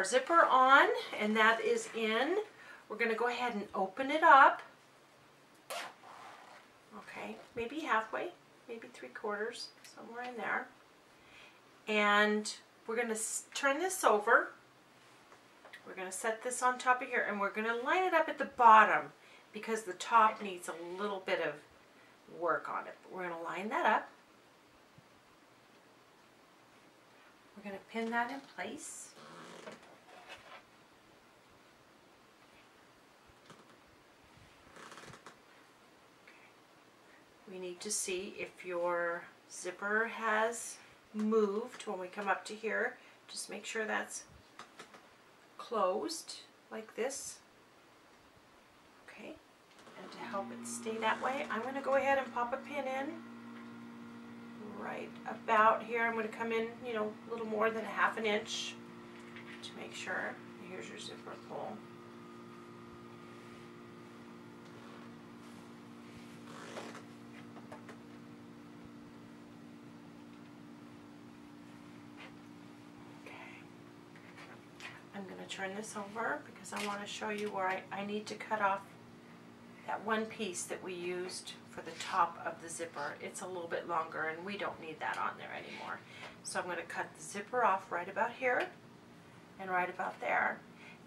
our zipper on, and that is in. We're going to go ahead and open it up. Okay, maybe halfway, maybe 3/4, somewhere in there. And we're going to turn this over. We're going to set this on top of here, and we're going to line it up at the bottom because the top needs a little bit of work on it. But we're going to line that up. We're going to pin that in place. We need to see if your zipper has moved when we come up to here. Just make sure that's closed like this. Okay, and to help it stay that way, I'm going to go ahead and pop a pin in right about here. I'm going to come in, you know, a little more than 1/2 inch to make sure. Here's your zipper pull. I'm going to turn this over because I want to show you where I need to cut off that one piece that we used for the top of the zipper. It's a little bit longer and we don't need that on there anymore. So I'm going to cut the zipper off right about here and right about there.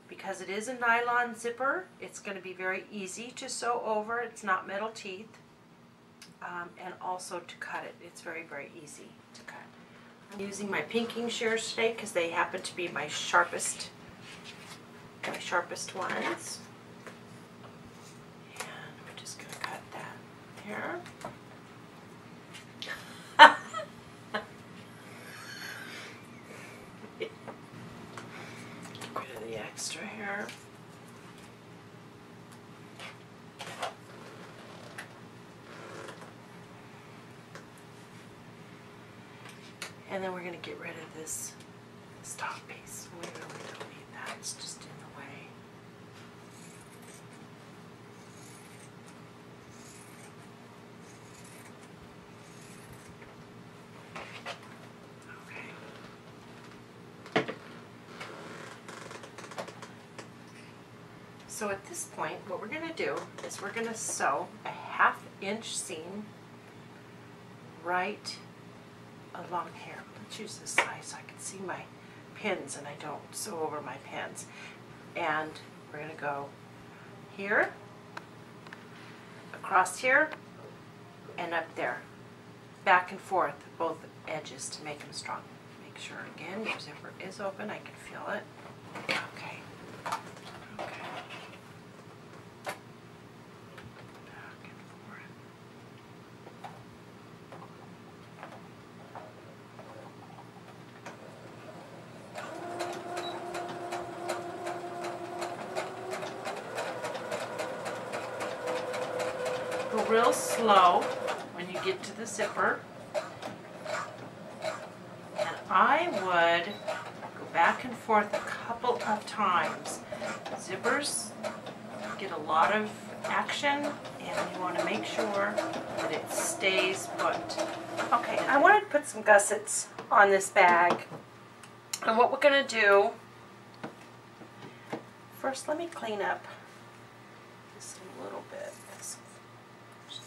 Because it is a nylon zipper, it's going to be very easy to sew over. It's not metal teeth. And also to cut it. It's very, very easy to cut. I'm using my pinking shears today because they happen to be my sharpest ones. And we're just going to cut that here. Get rid of the extra here. And then we're going to get rid of this top piece. We really don't need that. It's just in the way. Okay. So at this point, what we're going to do is we're going to sew a 1/2 inch seam right along here. Let's use this side so I can see my pins and I don't sew over my pins. And we're going to go here, across here, and up there. Back and forth, both edges to make them strong. Make sure again your zipper is open. I can feel it. Okay. Okay. Back and forth. Go real slow when you get to the zipper. And I would go back and forth a couple of times. Zippers get a lot of action and you want to make sure that it stays put. Okay, I wanted to put some gussets on this bag. And what we're going to do, first let me clean up this a little bit. It's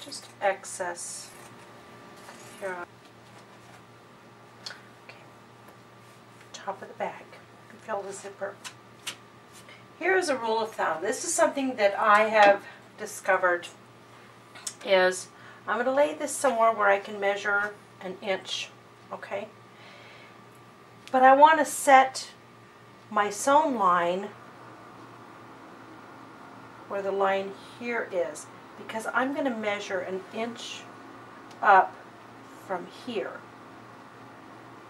just excess here. Okay, top of the bag, fill the zipper. Here's a rule of thumb. This is something that I have discovered is I'm going to lay this somewhere where I can measure 1 inch, okay? But I want to set my sewn line where the line here is because I'm going to measure 1 inch up from here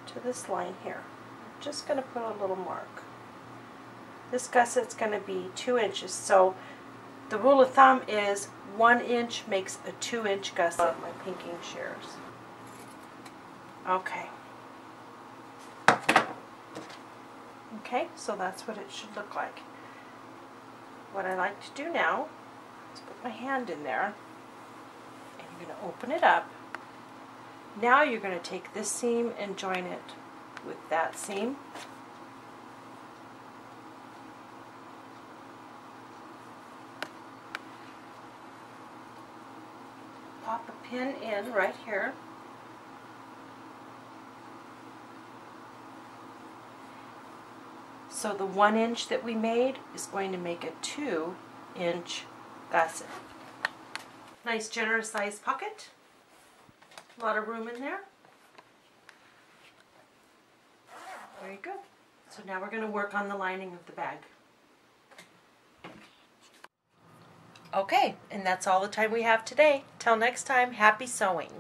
to this line here. I'm just going to put a little mark. This gusset's going to be 2 inches, so the rule of thumb is 1 inch makes a 2 inch gusset. My pinking shears. Okay. Okay, so that's what it should look like. What I like to do now is put my hand in there, and you're going to open it up. Now you're going to take this seam and join it with that seam. pop a pin in right here. So the 1 inch that we made is going to make a 2-inch gusset. Nice generous sized pocket. A lot of room in there. There you go. So now we're going to work on the lining of the bag. Okay, and that's all the time we have today. Till next time, happy sewing.